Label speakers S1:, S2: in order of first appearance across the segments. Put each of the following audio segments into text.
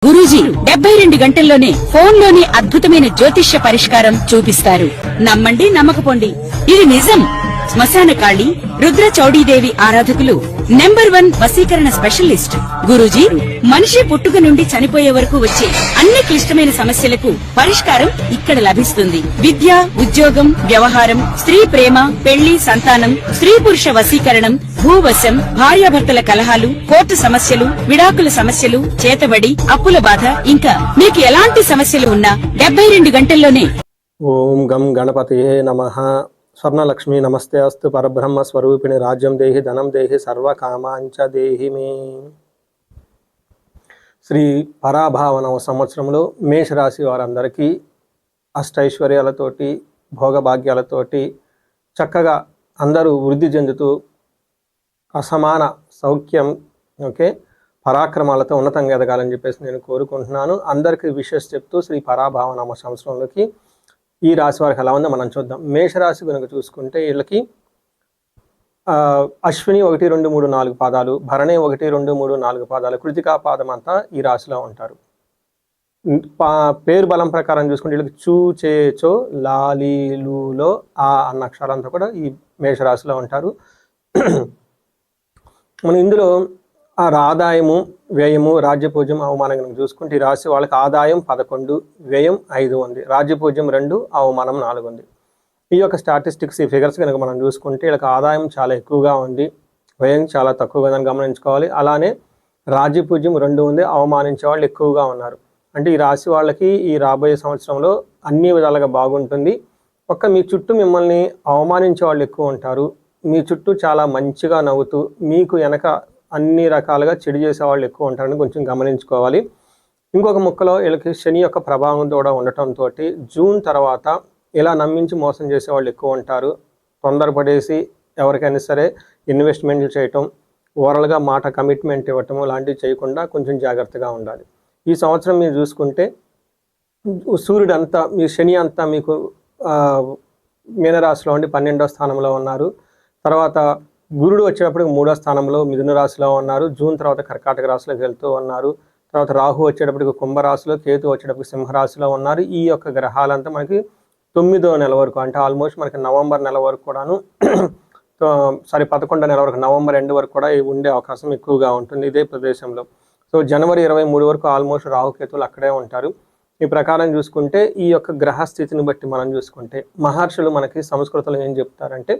S1: గురూజీ 72 గంటల్లోనే ఫోన్ లోని అద్భుతమైన జ్యోతిష్య పరిష్కారం చూపిస్తారు. నమ్మండి, నమ్మకపోండి, ఇది నిజం. శ్మశాన కాళి రుద్ర చౌడీదేవి ఆరాధకులు నంబర్ 1 వశీకరణ స్పెషలిస్ట్ గురూజీ. మనిషి పుట్టుక నుండి చనిపోయే వరకు వచ్చే అన్ని క్లిష్టమైన సమస్యలకు పరిష్కారం ఇక్కడ లభిస్తుంది. విద్య, ఉద్యోగం, వ్యవహారం, స్త్రీ ప్రేమ, పెళ్లి, సంతానం, స్త్రీ పురుష వశీకరణం, భూవశం, భార్యాభర్తల కలహాలు, కోర్టు సమస్యలు, విడాకుల సమస్యలు, చేతబడి, అప్పుల బాధ, ఇంకా మీకు ఎలాంటి సమస్యలు ఉన్నా 72 గంటల్లోనే.
S2: ఓం గం గణపతియే నమః. స్వర్ణలక్ష్మి నమస్తే అస్తు. పరబ్రహ్మ స్వరూపిణి రాజ్యం దేహి ధనం దేహి సర్వకామాంచ దేహి మే. శ్రీ పరాభావనవ సంవత్సరంలో మేషరాశి వారందరికీ అష్టైశ్వర్యాలతోటి భోగభాగ్యాలతోటి చక్కగా అందరూ వృద్ధి చెందుతూ అసమాన సౌఖ్యం పరాక్రమాలతో ఉన్నతంగా ఎదగాలని చెప్పేసి నేను కోరుకుంటున్నాను. అందరికీ విషెస్ చెప్తూ శ్రీ పరాభావనవ సంవత్సరంలోకి ఈ రాశి వారికి ఎలా ఉందో మనం చూద్దాం. మేషరాశి కనుక చూసుకుంటే వీళ్ళకి అశ్విని 1, 2, 3, 4 పాదాలు, భరణి 1, 2, 3, 4 పాదాలు, కృతికా పాదం అంతా ఈ రాశిలో ఉంటారు. పేరు బలం ప్రకారం చూసుకుంటే వీళ్ళకి చూ, చే, చో, లాలీలులో ఆ అన్న అక్షరాలంతా కూడా ఈ మేషరాశిలో ఉంటారు. మనం ఇందులో ఆదాయము, వ్యయము, రాజ్యపూజ్యం, అవమానం కనుక చూసుకుంటే ఈ రాశి వాళ్ళకి ఆదాయం 11, వ్యయం 5 ఉంది, రాజ్యపూజ్యం 2, అవమానం 4 ఉంది. ఈ యొక్క స్టాటిస్టిక్స్, ఈ ఫిగర్స్ కనుక మనం చూసుకుంటే వీళ్ళకి ఆదాయం చాలా ఎక్కువగా ఉంది, వ్యయం చాలా తక్కువగా దాన్ని గమనించుకోవాలి. అలానే రాజ్యపూజ్యం 2 ఉంది, అవమానించే వాళ్ళు ఎక్కువగా ఉన్నారు. అంటే ఈ రాశి వాళ్ళకి ఈ రాబోయే సంవత్సరంలో అన్ని విధాలుగా బాగుంటుంది. మీ చుట్టూ మిమ్మల్ని అవమానించే వాళ్ళు ఎక్కువ ఉంటారు. మీ చుట్టూ చాలా మంచిగా నవ్వుతూ మీకు వెనక అన్ని రకాలుగా చెడు చేసే వాళ్ళు ఎక్కువ ఉంటారని కొంచెం గమనించుకోవాలి. ఇంకొక ముక్కలో వీళ్ళకి శని యొక్క ప్రభావం కూడా ఉండటంతో జూన్ తర్వాత ఇలా నమ్మించి మోసం చేసే వాళ్ళు ఎక్కువ ఉంటారు. తొందరపడేసి ఎవరికైనా సరే ఇన్వెస్ట్మెంట్లు చేయటం, ఓవరాల్గా మాట కమిట్మెంట్ ఇవ్వటం లాంటివి చేయకుండా కొంచెం జాగ్రత్తగా ఉండాలి. ఈ సంవత్సరం మీరు చూసుకుంటే సూర్యుడు అంతా, మీ శని అంతా మీకు మీనరాశిలో ఉండి 12వ స్థానంలో ఉన్నారు. తర్వాత గురుడు వచ్చేటప్పటికి 3వ స్థానంలో మిథున రాశిలో ఉన్నారు. జూన్ తర్వాత కర్కాటక రాశిలోకి వెళ్తూ ఉన్నారు. తర్వాత రాహు వచ్చేటప్పటికి కుంభరాశిలో, కేతు వచ్చేటప్పటికి సింహరాశిలో ఉన్నారు. ఈ యొక్క గ్రహాలంతా మనకి 9వ నెల వరకు, అంటే ఆల్మోస్ట్ మనకి నవంబర్ నెల వరకు కూడాను 11వ నెల వరకు, నవంబర్ ఎండ్ వరకు కూడా ఉండే అవకాశం ఎక్కువగా ఉంటుంది ఇదే ప్రదేశంలో. సో జనవరి 23 వరకు ఆల్మోస్ట్ రాహుకేతువులు అక్కడే ఉంటారు. ఈ ప్రకారం చూసుకుంటే ఈ యొక్క గ్రహస్థితిని బట్టి మనం చూసుకుంటే మహర్షులు మనకి సంస్కృతంలో ఏం చెప్తారంటే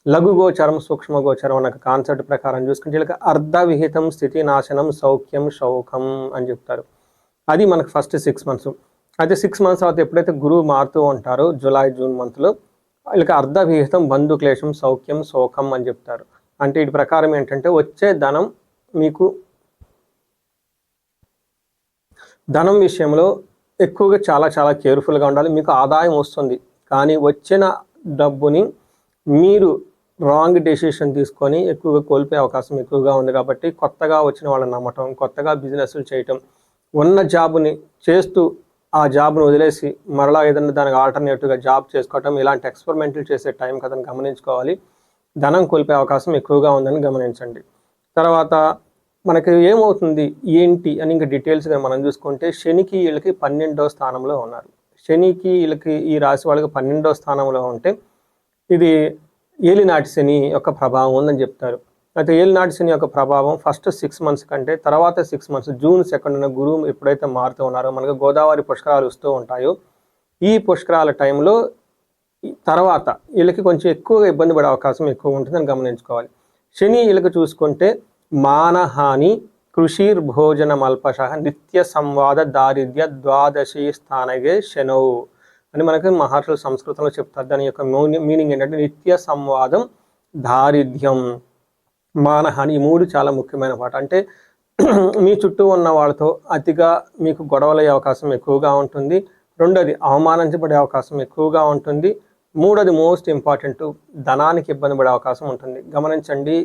S2: లఘుగోచరం, సూక్ష్మగోచరం అన్న కాన్సెప్ట్ ప్రకారం చూసుకుంటే వీళ్ళకి అర్ధవిహితం, స్థితి నాశనం, సౌఖ్యం, శౌకం అని చెప్తారు. అది మనకు ఫస్ట్ 6 months. అయితే 6 months తర్వాత ఎప్పుడైతే గురువు మారుతూ ఉంటారో జూలై, జూన్ మంత్లో వీళ్ళకి అర్ధవిహితం, బంధు క్లేశం, సౌఖ్యం, శోకం అని చెప్తారు. అంటే వీటి ప్రకారం ఏంటంటే వచ్చే ధనం, మీకు ధనం విషయంలో ఎక్కువగా చాలా చాలా కేర్ఫుల్గా ఉండాలి. మీకు ఆదాయం వస్తుంది, కానీ వచ్చిన డబ్బుని మీరు రాంగ్ డెసిషన్ తీసుకొని ఎక్కువగా కోల్పోయే అవకాశం ఎక్కువగా ఉంది. కాబట్టి కొత్తగా వచ్చిన వాళ్ళని నమ్మటం, కొత్తగా బిజినెస్లు చేయటం, ఉన్న జాబ్ని చేస్తూ ఆ జాబ్ను వదిలేసి మరలా ఏదైనా దానికి ఆల్టర్నేటివ్గా జాబ్ చేసుకోవటం, ఇలాంటి ఎక్స్పెరిమెంట్లు చేసే టైం కదని గమనించుకోవాలి. ధనం కోల్పోయే అవకాశం ఎక్కువగా ఉందని గమనించండి. తర్వాత మనకి ఏమవుతుంది ఏంటి అని ఇంకా డీటెయిల్స్గా మనం చూసుకుంటే శనికి వీళ్ళకి 12వ స్థానంలో ఉన్నారు. శనికి వీళ్ళకి ఈ రాశి వాళ్ళకి 12వ స్థానంలో ఉంటే ఇది ఏలినాటి శని యొక్క ప్రభావం ఉందని చెప్తారు. అయితే ఏలినాటి శని యొక్క ప్రభావం ఫస్ట్ 6 months కంటే తర్వాత 6 months, జూన్ 2న గురువు ఎప్పుడైతే మారుతూ ఉన్నారో మనకు గోదావరి పుష్కరాలు వస్తూ ఉంటాయో ఈ పుష్కరాల టైంలో తర్వాత వీళ్ళకి కొంచెం ఎక్కువగా ఇబ్బంది పడే అవకాశం ఎక్కువ ఉంటుందని గమనించుకోవాలి. శని వీళ్ళకి చూసుకుంటే మానహాని, కృషిర్ భోజన మల్పశ, నిత్య సంవాద దారిద్ర్య ద్వాదశి స్థానగే శనౌ అని మనకి మహర్షులు సంస్కృతంలో చెప్తారు. దాని యొక్క మీనింగ్ ఏంటంటే నిత్య సంవాదం, దారిద్ర్యం, మానహాని. ఈ 3 చాలా ముఖ్యమైన పాట. అంటే మీ చుట్టూ ఉన్న వాళ్ళతో అతిగా మీకు గొడవలయ్యే అవకాశం ఎక్కువగా ఉంటుంది. రెండోది అవమానించబడే అవకాశం ఎక్కువగా ఉంటుంది. మూడోది మోస్ట్ ఇంపార్టెంట్, ధనానికి ఇబ్బంది పడే అవకాశం ఉంటుంది. గమనించండి,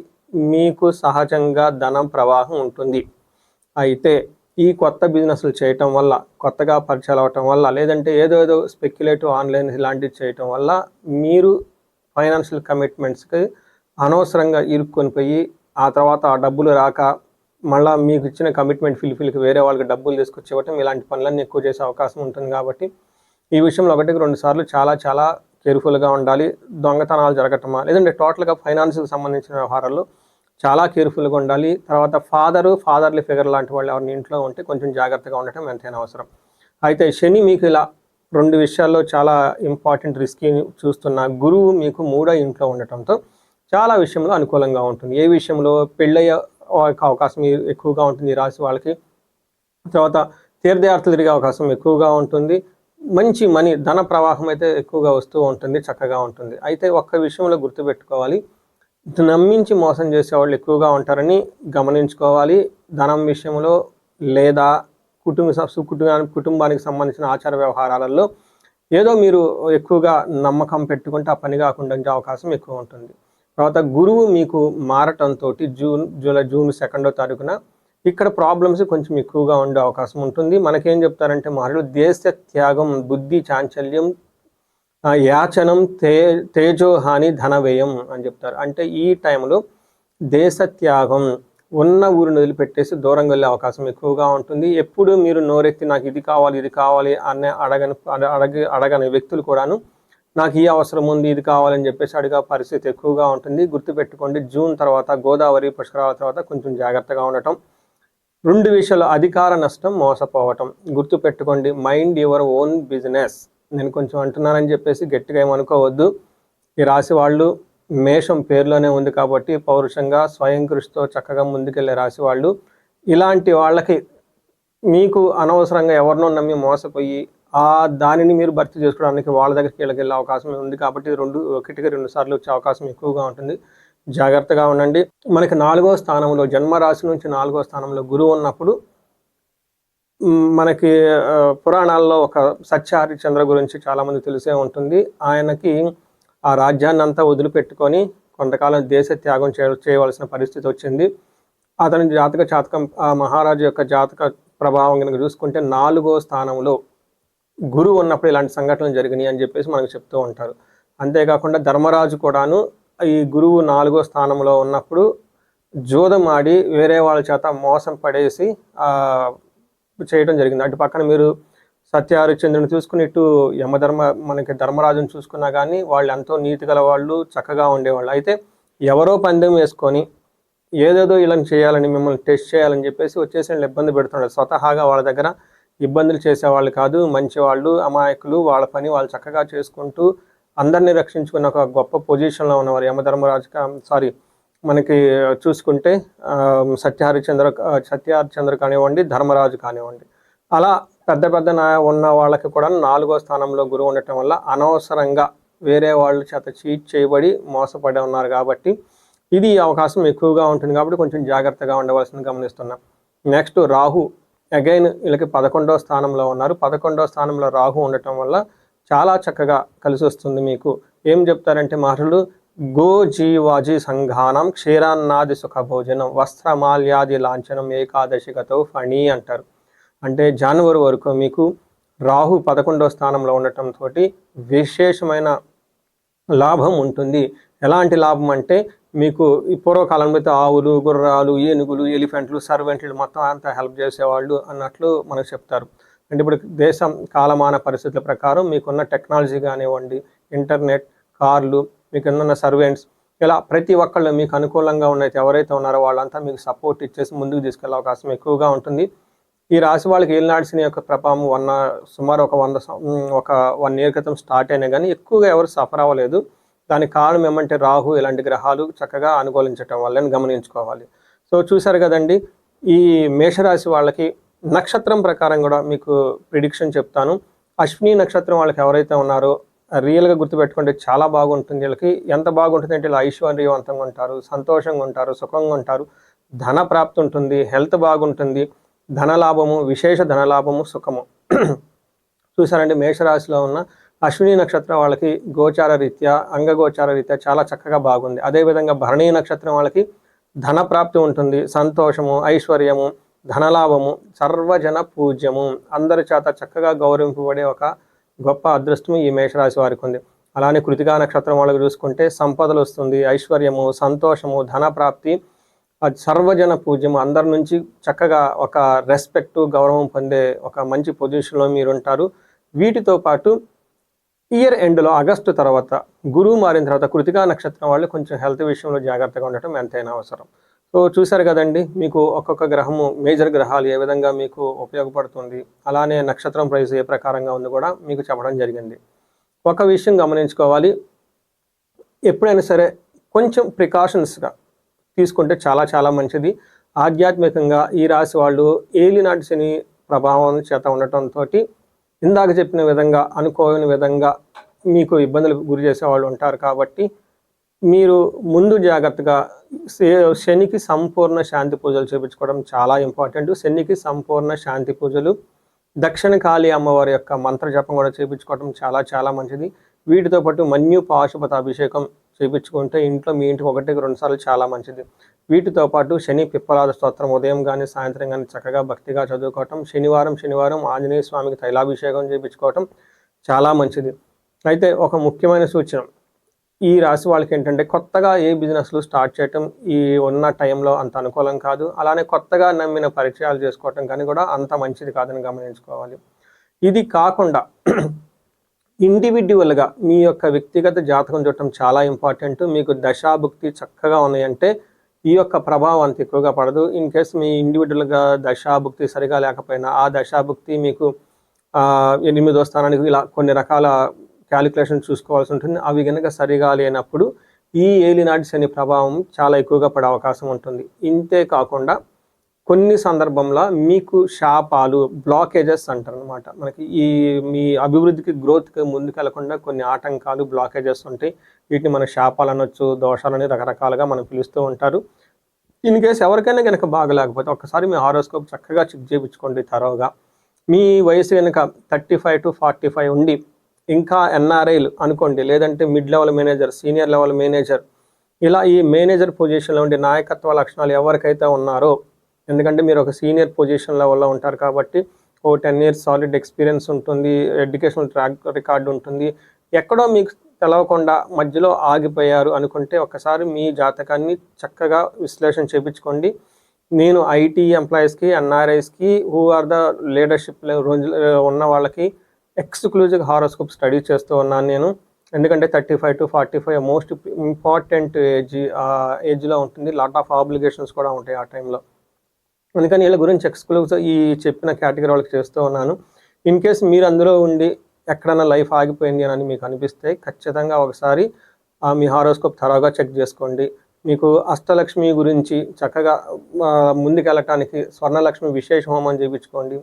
S2: మీకు సహజంగా ధనం ప్రవాహం ఉంటుంది. అయితే ఈ కొత్త బిజినెస్లు చేయటం వల్ల, కొత్తగా పరిచయాలు అవటం వల్ల, లేదంటే ఏదో స్పెక్యులేటివ్ ఆన్లైన్ ఇలాంటివి చేయటం వల్ల మీరు ఫైనాన్షియల్ కమిట్మెంట్స్కి అనవసరంగా ఇరుక్కొని పోయి ఆ తర్వాత ఆ డబ్బులు రాక మళ్ళీ మీకు ఇచ్చిన కమిట్మెంట్ ఫిల్కి వేరే వాళ్ళకి డబ్బులు తీసుకొచ్చి ఇవ్వటం, ఇలాంటి పనులన్నీ ఎక్కువ చేసే అవకాశం ఉంటుంది. కాబట్టి ఈ విషయంలో 1-2 సార్లు చాలా చాలా కేర్ఫుల్గా ఉండాలి. దొంగతనాలు జరగటమా, లేదంటే టోటల్గా ఫైనాన్స్కి సంబంధించిన వ్యవహారాల్లో చాలా కేర్ఫుల్గా ఉండాలి. తర్వాత ఫాదర్లీ ఫిగర్ లాంటి వాళ్ళు ఎవరిని ఇంట్లో ఉంటే కొంచెం జాగ్రత్తగా ఉండటం ఎంతైనా అవసరం. అయితే శని మీకు ఇలా 2 విషయాల్లో చాలా ఇంపార్టెంట్ రిస్కీ చూస్తున్న, గురువు మీకు 3వ ఇంట్లో ఉండటంతో చాలా విషయంలో అనుకూలంగా ఉంటుంది. ఏ విషయంలో పెళ్ళయ్యే అవకాశం ఎక్కువగా ఉంటుంది ఈ రాశి వాళ్ళకి. తర్వాత తీర్థయాత్రలు తిరిగే అవకాశం ఎక్కువగా ఉంటుంది. మంచి ధన ప్రవాహం అయితే ఎక్కువగా వస్తూ ఉంటుంది, చక్కగా ఉంటుంది. అయితే ఒక్క విషయంలో గుర్తుపెట్టుకోవాలి, నమ్మించి మోసం చేసేవాళ్ళు ఎక్కువగా ఉంటారని గమనించుకోవాలి. ధనం విషయంలో లేదా కుటుంబానికి సంబంధించిన ఆచార వ్యవహారాలలో ఏదో మీరు ఎక్కువగా నమ్మకం పెట్టుకుంటే ఆ పని కాకుండా ఉండే అవకాశం ఎక్కువ ఉంటుంది. తర్వాత గురువు మీకు మారటంతో జూన్ 2వ తారీఖున ఇక్కడ ప్రాబ్లమ్స్ కొంచెం ఎక్కువగా ఉండే అవకాశం ఉంటుంది. మనకేం చెప్తారంటే మహర్షులు, దేశ త్యాగం, బుద్ధి చాంచల్యం, యాచనం, తేజోహాని, ధన వ్యయం అని చెప్తారు. అంటే ఈ టైంలో దేశ త్యాగం, ఉన్న ఊరిని వదిలిపెట్టేసి దూరంగా వెళ్ళే అవకాశం ఎక్కువగా ఉంటుంది. ఎప్పుడు మీరు నోరెత్తి నాకు ఇది కావాలి అనే అడగని వ్యక్తులు కూడాను నాకు ఈ అవసరం ఉంది, ఇది కావాలని చెప్పేసి అడిగే పరిస్థితి ఎక్కువగా ఉంటుంది. గుర్తుపెట్టుకోండి, జూన్ తర్వాత గోదావరి పుష్కరాల తర్వాత కొంచెం జాగ్రత్తగా ఉండటం. 2 విషయాలు, అధికార నష్టం, మోసపోవటం. గుర్తుపెట్టుకోండి, మైండ్ యువర్ ఓన్ బిజినెస్. నేను కొంచెం అంటున్నానని చెప్పేసి గట్టిగా ఏమనుకోవద్దు. ఈ రాశి వాళ్ళు మేషం పేరులోనే ఉంది కాబట్టి పౌరుషంగా స్వయం కృషితో చక్కగా ముందుకెళ్లే రాశి వాళ్ళు. ఇలాంటి వాళ్ళకి మీకు అనవసరంగా ఎవరినో నమ్మి మోసపోయి దానిని మీరు భర్తీ చేసుకోవడానికి వాళ్ళ దగ్గరికి వెళ్ళే అవకాశం ఉంది. కాబట్టి 1-2 సార్లు వచ్చే అవకాశం ఎక్కువగా ఉంటుంది. జాగ్రత్తగా ఉండండి. మనకి 4వ స్థానంలో, జన్మరాశి నుంచి 4వ స్థానంలో గురువు ఉన్నప్పుడు మనకి పురాణాల్లో ఒక సత్య హరిశ్చంద్ర గురించి చాలామంది తెలిసే ఉంటుంది. ఆయనకి ఆ రాజ్యాన్ని అంతా వదిలిపెట్టుకొని కొంతకాలం దేశ త్యాగం చేయవలసిన పరిస్థితి వచ్చింది. అతని జాతకం ఆ మహారాజు యొక్క జాతక ప్రభావం కనుక చూసుకుంటే 4వ స్థానంలో గురువు ఉన్నప్పుడు ఇలాంటి సంఘటనలు జరిగినాయి అని చెప్పేసి మనకు చెప్తూ ఉంటారు. అంతేకాకుండా ధర్మరాజు కూడాను ఈ గురువు 4వ స్థానంలో ఉన్నప్పుడు జోదం ఆడి వేరే వాళ్ళ చేత మోసం పడేసి చేయడం జరిగింది. అటు పక్కన మీరు సత్య హరిశ్చంద్రుని చూసుకుని, ఇటు మనకి ధర్మరాజుని చూసుకున్నా కానీ వాళ్ళు ఎంతో నీతి గల వాళ్ళు, చక్కగా ఉండేవాళ్ళు. అయితే ఎవరో పందెం వేసుకొని ఏదేదో ఇలా చేయాలని, మిమ్మల్ని టెస్ట్ చేయాలని చెప్పేసి వచ్చేసి వాళ్ళు ఇబ్బంది పెడుతున్నారు. స్వతహాగా వాళ్ళ దగ్గర ఇబ్బందులు చేసేవాళ్ళు కాదు, మంచివాళ్ళు, అమాయకులు. వాళ్ళ పని వాళ్ళు చక్కగా చేసుకుంటూ అందరినీ రక్షించుకున్న ఒక గొప్ప పొజిషన్లో ఉన్నవారు. మనకి చూసుకుంటే సత్య హరిశ్చంద్ర కానివ్వండి, ధర్మరాజు కానివ్వండి, అలా పెద్ద ఉన్న వాళ్ళకి కూడా 4వ స్థానంలో గురువు ఉండటం వల్ల అనవసరంగా వేరే వాళ్ళ చేత చీట్ చేయబడి మోసపడి ఉన్నారు. కాబట్టి ఇది అవకాశం ఎక్కువగా ఉంటుంది. కాబట్టి కొంచెం జాగ్రత్తగా ఉండవలసింది గమనిస్తున్నాం. నెక్స్ట్ రాహు, అగైన్ వీళ్ళకి 11వ స్థానంలో ఉన్నారు. 11వ స్థానంలో రాహు ఉండటం వల్ల చాలా చక్కగా కలిసి వస్తుంది మీకు. ఏం చెప్తారంటే మహర్షులు, గోజీవాజీ సంఘానం క్షీరాన్నాది సుఖ భోజనం వస్త్రమాల్యాది లాంఛనం ఏకాదశిగతో ఫణి అంటారు. అంటే జనవరి వరకు మీకు రాహు 11వ స్థానంలో ఉండటంతో విశేషమైన లాభం ఉంటుంది. ఎలాంటి లాభం అంటే మీకు ఈ పూర్వకాలంలో అయితే ఆవులు, గుర్రాలు, ఏనుగులు, ఎలిఫెంట్లు, సర్వెంట్లు మొత్తం అంతా హెల్ప్ చేసేవాళ్ళు అన్నట్లు మనకు చెప్తారు. అంటే ఇప్పుడు దేశం కాలమాన పరిస్థితుల ప్రకారం మీకున్న టెక్నాలజీ కానివ్వండి, ఇంటర్నెట్, కార్లు, మీకున్న సర్వెంట్స్, ఇలా ప్రతి ఒక్కళ్ళు మీకు అనుకూలంగా ఉన్నది ఎవరైతే ఉన్నారో వాళ్ళంతా మీకు సపోర్ట్ ఇచ్చేసి ముందుకు తీసుకెళ్లే అవకాశం ఎక్కువగా ఉంటుంది. ఈ రాశి వాళ్ళకి ఏలినాటి శని యొక్క ప్రభావం సుమారు ఒక 1 ఇయర్ క్రితం స్టార్ట్ అయినా కానీ ఎక్కువగా ఎవరు సఫర్ అవ్వలేదు. దానికి కారణం ఏమంటే రాహు ఇలాంటి గ్రహాలు చక్కగా అనుకూలించటం వల్లని గమనించుకోవాలి. సో చూసారు కదండి, ఈ మేషరాశి వాళ్ళకి నక్షత్రం ప్రకారం కూడా మీకు ప్రిడిక్షన్ చెప్తాను. అశ్విని నక్షత్రం వాళ్ళకి ఎవరైతే ఉన్నారో రియల్గా గుర్తుపెట్టుకుంటే చాలా బాగుంటుంది. వీళ్ళకి ఎంత బాగుంటుంది అంటే ఇలా ఐశ్వర్యవంతంగా ఉంటారు, సంతోషంగా ఉంటారు, సుఖంగా ఉంటారు, ధన ప్రాప్తి ఉంటుంది, హెల్త్ బాగుంటుంది, ధనలాభము, విశేష ధనలాభము, సుఖము. చూసారండి, మేషరాశిలో ఉన్న అశ్విని నక్షత్రం వాళ్ళకి గోచార రీత్యా, అంగగోచార రీత్యా చాలా చక్కగా బాగుంది. అదేవిధంగా భరణీ నక్షత్రం వాళ్ళకి ధన ప్రాప్తి ఉంటుంది, సంతోషము, ఐశ్వర్యము, ధనలాభము, సర్వజన పూజ్యము, అందరి చేత చక్కగా గౌరవింపబడే ఒక గొప్ప అదృష్టము ఈ మేషరాశి వారికి ఉంది. అలానే కృతికా నక్షత్రం వాళ్ళకి చూసుకుంటే సంపదలు వస్తుంది, ఐశ్వర్యము, సంతోషము, ధన ప్రాప్తి, సర్వజన పూజ్యం, అందరి నుంచి చక్కగా ఒక రెస్పెక్ట్ గౌరవం పొందే ఒక మంచి పొజిషన్లో మీరు ఉంటారు. వీటితో పాటు ఇయర్ ఎండ్లో ఆగస్టు తర్వాత గురువు మారిన తర్వాత కృతికా నక్షత్రం వాళ్ళు కొంచెం హెల్త్ విషయంలో జాగ్రత్తగా ఉండటం ఎంతైనా అవసరం. సో చూసారు కదండి, మీకు ఒక్కొక్క గ్రహము మేజర్ గ్రహాలు ఏ విధంగా మీకు ఉపయోగపడుతుంది, అలానే నక్షత్రం ప్రైస్ ఏ ప్రకారంగా ఉంది కూడా మీకు చెప్పడం జరిగింది. ఒక విషయం గమనించుకోవాలి, ఎప్పుడైనా సరే కొంచెం ప్రికాషన్స్గా తీసుకుంటే చాలా చాలా మంచిది. ఆధ్యాత్మికంగా ఈ రాశి వాళ్ళు ఏలినాటి శని ప్రభావం చేత ఉండటంతో ఇందాక చెప్పిన విధంగా అనుకోని విధంగా మీకు ఇబ్బందులకు గురి చేసే వాళ్ళు ఉంటారు. కాబట్టి మీరు ముందు జాగ్రత్తగా శనికి సంపూర్ణ శాంతి పూజలు చేయించుకోవడం చాలా ఇంపార్టెంట్. శనికి సంపూర్ణ శాంతి పూజలు, దక్షిణ కాళీ అమ్మవారి యొక్క మంత్ర జపం కూడా చేయించుకోవడం చాలా చాలా మంచిది. వీటితో పాటు మన్యు పాశుపత అభిషేకం చేయించుకుంటే ఇంట్లో మీ ఇంటికి 1-2 సార్లు చాలా మంచిది. వీటితో పాటు శని పిప్పలాద స్తోత్రం ఉదయం కానీ సాయంత్రం కానీ చక్కగా భక్తిగా చదువుకోవటం, శనివారం ఆంజనేయ స్వామికి తైలాభిషేకం చేయించుకోవటం చాలా మంచిది. అయితే ఒక ముఖ్యమైన సూచన, ఈ రాశి వాళ్ళకి ఏంటంటే కొత్తగా ఏ బిజినెస్లు స్టార్ట్ చేయటం ఈ ఉన్న టైంలో అంత అనుకూలం కాదు. అలానే కొత్తగా నమ్మిన పరిచయాలు చేసుకోవటం కానీ కూడా అంత మంచిది కాదని గమనించుకోవాలి. ఇది కాకుండా ఇండివిడ్యువల్గా మీ యొక్క వ్యక్తిగత జాతకం చూడటం చాలా ఇంపార్టెంట్. మీకు దశాభుక్తి చక్కగా ఉన్నాయంటే ఈ యొక్క ప్రభావం అంత ఎక్కువగా పడదు. ఇన్ కేస్ మీ ఇండివిడ్యువల్గా దశాభుక్తి సరిగా లేకపోయినా ఆ దశాభుక్తి మీకు 8వ స్థానానికి ఇలా కొన్ని రకాల క్యాలిక్యులేషన్ చూసుకోవాల్సి ఉంటుంది. అవి కనుక సరిగా లేనప్పుడు ఈ ఏలినాటి శని ప్రభావం చాలా ఎక్కువగా పడే అవకాశం ఉంటుంది. ఇంతే కాకుండా కొన్ని సందర్భంలో మీకు శాపాలు, బ్లాకేజెస్ అంటారు అనమాట. మనకి ఈ మీ అభివృద్ధికి గ్రోత్కి ముందుకెళ్లకుండా కొన్ని ఆటంకాలు, బ్లాకేజెస్ ఉంటాయి. వీటిని మన శాపాలు అనొచ్చు, దోషాలని రకరకాలుగా మనం పిలుస్తూ ఉంటారు. ఇన్ కేసు ఎవరికైనా కనుక బాగలేకపోతే ఒక్కసారి మీ హారోస్కోప్ చక్కగా చెక్ చేయించుకోండి తరోగా. మీ వయసు కనుక 35 to 45 ఉండి ఇంకా ఎన్ఆర్ఐలు అనుకోండి, లేదంటే mid level manager, senior level manager, ఇలా ఈ మేనేజర్ పొజిషన్లో ఉండే నాయకత్వ లక్షణాలు ఎవరికైతే ఉన్నారో, ఎందుకంటే మీరు ఒక సీనియర్ పొజిషన్ లెవెల్లో ఉంటారు కాబట్టి ఓ 10 years సాలిడ్ ఎక్స్పీరియన్స్ ఉంటుంది, ఎడ్యుకేషనల్ ట్రాక్ రికార్డు ఉంటుంది. ఎక్కడో మీకు తెలవకుండా మధ్యలో ఆగిపోయారు అనుకుంటే ఒకసారి మీ జాతకాన్ని చక్కగా విశ్లేషణ చేయించుకోండి. నేను ఐటీ ఎంప్లాయీస్కి, ఎన్ఆర్ఐస్కి, హూ ఆర్ ద లీడర్షిప్ ఉన్న వాళ్ళకి ఎక్స్క్లూజివ్ హారోస్కోప్ స్టడీ చేస్తూ ఉన్నాను నేను. ఎందుకంటే 35 to 45 మోస్ట్ ఇంపార్టెంట్ ఏజ్లో ఉంటుంది. లాట్ ఆఫ్ ఆబ్లిగేషన్స్ కూడా ఉంటాయి ఆ టైంలో. అందుకని వీళ్ళ గురించి ఎక్స్క్లూజివ్ ఈ చెప్పిన కేటగిరీ వాళ్ళకి చేస్తూ ఉన్నాను. ఇన్ కేస్ మీరు అందులో ఉండి ఎక్కడన్నా లైఫ్ ఆగిపోయింది అని మీకు అనిపిస్తే ఖచ్చితంగా ఒకసారి మీ హారోస్కోప్ తరోగా చెక్ చేసుకోండి. మీకు అష్టలక్ష్మి గురించి చక్కగా ముందుకెళ్ళటానికి స్వర్ణలక్ష్మి విశేష హోమం చేయించుకోండి.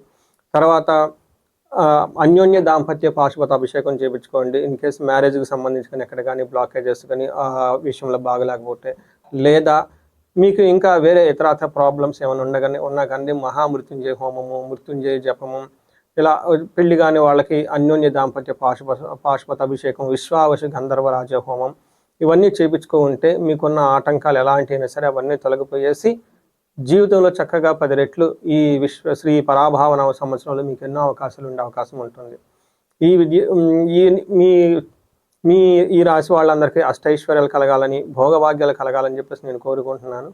S2: తర్వాత అన్యోన్య దాంపత్య పాశుపత అభిషేకం చేయించుకోండి. ఇన్ కేసు మ్యారేజ్కి సంబంధించి కానీ ఎక్కడ కానీ బ్లాకేజెస్ కానీ ఆ విషయంలో బాగలేకపోతే, లేదా మీకు ఇంకా వేరే ఇతరత్ర ప్రాబ్లమ్స్ ఏమైనా ఉన్నా కానీ మహామృత్యుంజయ హోమము, మృత్యుంజయ జపము, ఇలా పెళ్లి కాని వాళ్ళకి అన్యోన్య దాంపత్య పాశుపత అభిషేకం, విశ్వావశ గంధర్వరాజ హోమం, ఇవన్నీ చేయించుకుంటే మీకున్న ఆటంకాలు ఎలాంటివైనా సరే అవన్నీ తొలగిపోయేసి జీవితంలో చక్కగా 10 రెట్లు ఈ శ్రీ పరాభావనవ సంవత్సరంలో మీకు ఎన్నో అవకాశాలు ఉండే అవకాశం ఉంటుంది. ఈ రాశి వాళ్ళందరికీ అష్టైశ్వర్యాలు కలగాలని, భోగభాగ్యాలు కలగాలని చెప్పేసి నేను కోరుకుంటున్నాను.